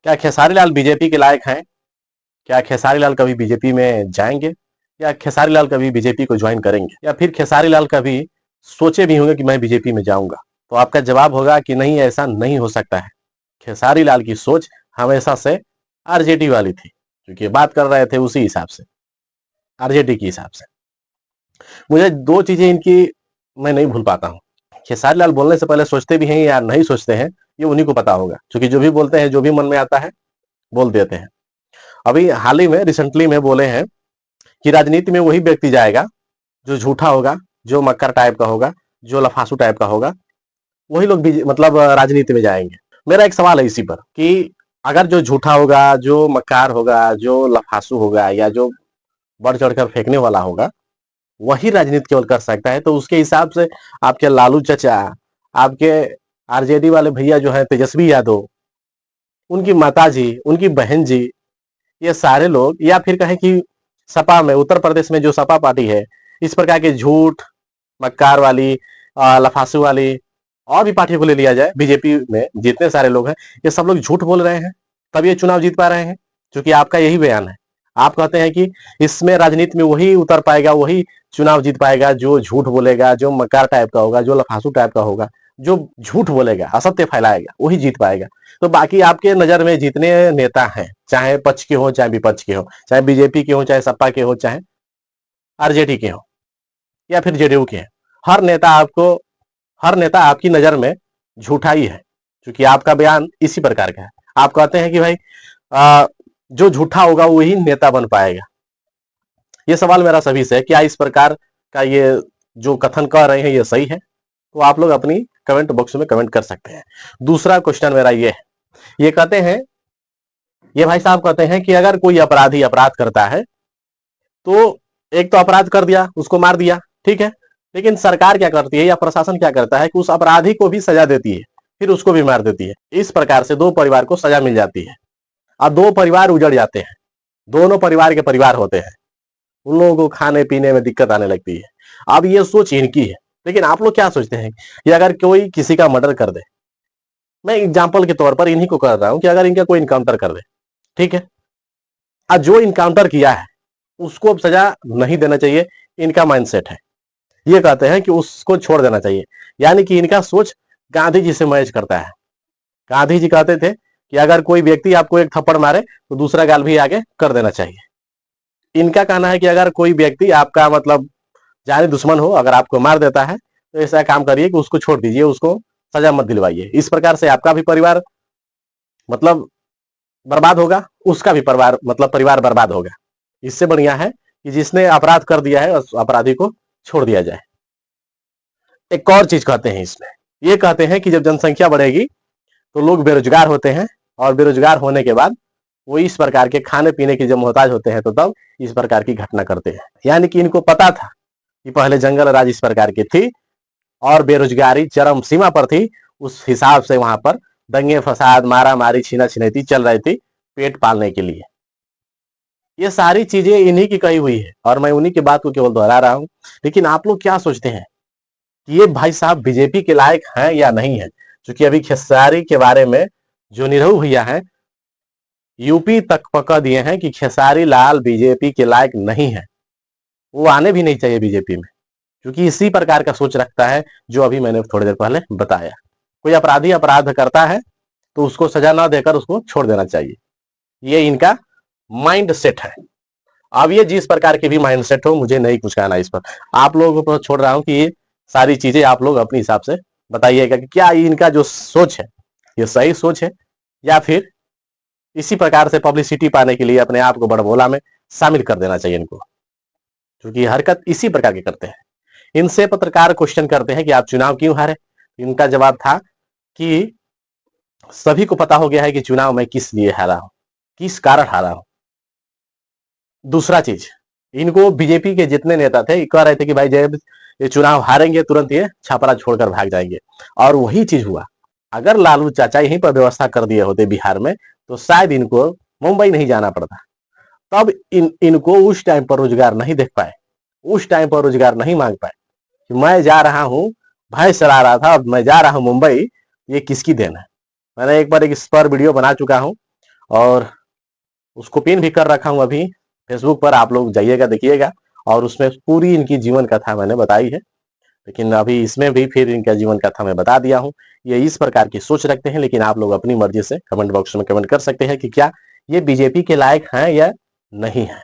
क्या खेसारी लाल बीजेपी के लायक हैं? क्या खेसारी लाल कभी बीजेपी में जाएंगे? या खेसारी लाल कभी बीजेपी को ज्वाइन करेंगे? या फिर खेसारी लाल कभी सोचे भी होंगे कि मैं बीजेपी में जाऊंगा? तो आपका जवाब होगा कि नहीं, ऐसा नहीं हो सकता है। खेसारी लाल की सोच हमेशा से आरजेडी वाली थी, क्योंकि बात कर रहे थे उसी हिसाब से, आरजेडी के हिसाब से। मुझे दो चीजें इनकी मैं नहीं भूल पाता हूँ। खेसारी लाल बोलने से पहले सोचते भी हैं या नहीं सोचते हैं, ये उन्हीं को पता होगा, क्योंकि जो भी बोलते हैं, जो भी मन में आता है बोल देते हैं। अभी हाल ही में रिसेंटली में बोले हैं कि राजनीति में वही व्यक्ति जाएगा जो झूठा होगा, जो मक्कर टाइप का होगा, जो लफासू टाइप का होगा, वही लोग मतलब राजनीति में जाएंगे। मेरा एक सवाल है इसी पर कि अगर जो झूठा होगा, जो मक्कार होगा, जो लफासू होगा, या जो बढ़ चढ़कर फेंकने वाला होगा, वही राजनीति केवल कर सकता है, तो उसके हिसाब से आपके लालू चचा, आपके आरजेडी वाले भैया जो है तेजस्वी यादव, उनकी माता जी, उनकी बहन जी, ये सारे लोग, या फिर कहें कि सपा में, उत्तर प्रदेश में जो सपा पार्टी है, इस प्रकार के झूठ मक्कार वाली, लफासू वाली, और भी पार्टियों को ले लिया जाए, बीजेपी में जितने सारे लोग हैं, ये सब लोग झूठ बोल रहे हैं, तब ये चुनाव जीत पा रहे हैं। क्योंकि आपका यही बयान है, आप कहते हैं कि इसमें राजनीति में वही उतर पाएगा, वही चुनाव जीत पाएगा जो झूठ बोलेगा, जो मक्कार टाइप का होगा, जो लफासू टाइप का होगा, जो झूठ बोलेगा, असत्य फैलाएगा, वही जीत पाएगा। तो बाकी आपके नजर में जितने नेता हैं, चाहे पक्ष के हो चाहे विपक्ष के हो, चाहे बीजेपी के हो चाहे सपा के हो, चाहे आरजेडी के हो, या फिर जेडीयू के हैं, हर नेता आपकी नजर में झूठा ही है। क्योंकि आपका बयान इसी प्रकार का है। आप कहते हैं कि भाई जो झूठा होगा वही नेता बन पाएगा। ये सवाल मेरा सभी से है, क्या इस प्रकार का ये जो कथन कर रहे हैं ये सही है? तो आप लोग अपनी कमेंट बॉक्स में कमेंट कर सकते हैं। दूसरा क्वेश्चन मेरा ये है, ये कहते हैं, ये भाई साहब कहते हैं कि अगर कोई अपराधी अपराध करता है, तो एक तो अपराध कर दिया, उसको मार दिया, ठीक है, लेकिन सरकार क्या करती है या प्रशासन क्या करता है कि उस अपराधी को भी सजा देती है, फिर उसको भी मार देती है। इस प्रकार से दो परिवार को सजा मिल जाती है और दो परिवार उजड़ जाते हैं। दोनों परिवार के परिवार होते हैं, उन लोगों को खाने पीने में दिक्कत आने लगती है। अब ये सोच इनकी है, लेकिन आप लोग क्या सोचते हैं कि अगर कोई किसी का मर्डर कर दे, मैं एग्जाम्पल के तौर पर इन्हीं को कर रहा हूं कि अगर इनका कोई इनकाउंटर कर दे, ठीक है, और जो इनकाउंटर किया है उसको अब सजा नहीं देना चाहिए, इनका माइंडसेट है। ये कहते हैं कि उसको छोड़ देना चाहिए, यानी कि इनका सोच गांधी जी से मैच करता है। गांधी जी कहते थे कि अगर कोई व्यक्ति आपको एक थप्पड़ मारे तो दूसरा गाल भी आगे कर देना चाहिए। इनका कहना है कि अगर कोई व्यक्ति आपका मतलब जानी दुश्मन हो, अगर आपको मार देता है तो ऐसा काम करिए कि उसको छोड़ दीजिए, उसको सजा मत दिलवाइए। इस प्रकार से आपका भी परिवार मतलब बर्बाद होगा, उसका भी परिवार बर्बाद होगा। इससे बढ़िया है कि जिसने अपराध कर दिया है उस अपराधी को छोड़ दिया जाए। एक और चीज कहते हैं इसमें, ये कहते हैं कि जब जनसंख्या बढ़ेगी तो लोग बेरोजगार होते हैं, और बेरोजगार होने के बाद वो इस प्रकार के खाने पीने की जब मोहताज होते हैं तो तब इस प्रकार की घटना करते हैं। यानी कि इनको पता था कि पहले जंगल राज इस प्रकार की थी और बेरोजगारी चरम सीमा पर थी, उस हिसाब से वहां पर दंगे फसाद, मारा मारी, छीना छिनैती चल रही थी पेट पालने के लिए। ये सारी चीजें इन्हीं की कही हुई है और मैं उन्हीं की बात को केवल दोहरा रहा हूं। लेकिन आप लोग क्या सोचते हैं कि ये भाई साहब बीजेपी के लायक हैं या नहीं है? क्योंकि अभी खेसारी के बारे में जो निरहु भैया हैं, यूपी तक पकड़ दिए हैं कि खेसारी लाल बीजेपी के लायक नहीं है, वो आने भी नहीं चाहिए बीजेपी में। क्योंकि इसी प्रकार का सोच रखता है जो अभी मैंने थोड़ी देर पहले बताया। कोई अपराधी अपराध करता है तो उसको सजा ना देकर उसको छोड़ देना चाहिए, ये इनका माइंड सेट है। अब ये जिस प्रकार के भी माइंड सेट हो, मुझे नहीं कुछ कहना इस पर। आप लोगों को छोड़ रहा हूं कि ये सारी चीजें आप लोग अपने हिसाब से बताइएगा कि क्या इनका जो सोच है ये सही सोच है, या फिर इसी प्रकार से पब्लिसिटी पाने के लिए अपने आप को बड़बोला में शामिल कर देना चाहिए इनको। क्योंकि हरकत इसी प्रकार के करते हैं। इनसे पत्रकार क्वेश्चन करते हैं कि आप चुनाव क्यों हारे? इनका जवाब था कि सभी को पता हो गया है कि चुनाव में किस लिए हारा हूं, किस कारण हारा हूं। दूसरा चीज, इनको बीजेपी के जितने नेता थे कह रहे थे कि भाई जब ये चुनाव हारेंगे तुरंत ये छापरा छोड़कर भाग जाएंगे, और वही चीज हुआ। अगर लालू चाचा यहीं पर व्यवस्था कर दिए होते बिहार में तो शायद इनको मुंबई नहीं जाना पड़ता। तब इनको उस टाइम पर रोजगार नहीं देख पाए, उस टाइम पर रोजगार नहीं मांग पाए कि मैं जा रहा हूं, भैंस चला रहा था, अब मैं जा रहा हूं मुंबई, ये किसकी देन है? मैंने एक बार इस पर वीडियो बना चुका हूं और उसको पिन भी कर रखा हूं अभी फेसबुक पर, आप लोग जाइएगा देखिएगा। और उसमें पूरी इनकी जीवन कथा मैंने बताई है, लेकिन अभी इसमें भी फिर इनका जीवन कथा मैं बता दिया हूं। ये इस प्रकार की सोच रखते हैं, लेकिन आप लोग अपनी मर्जी से कमेंट बॉक्स में कमेंट कर सकते हैं कि क्या ये बीजेपी के लायक हैं या नहीं है।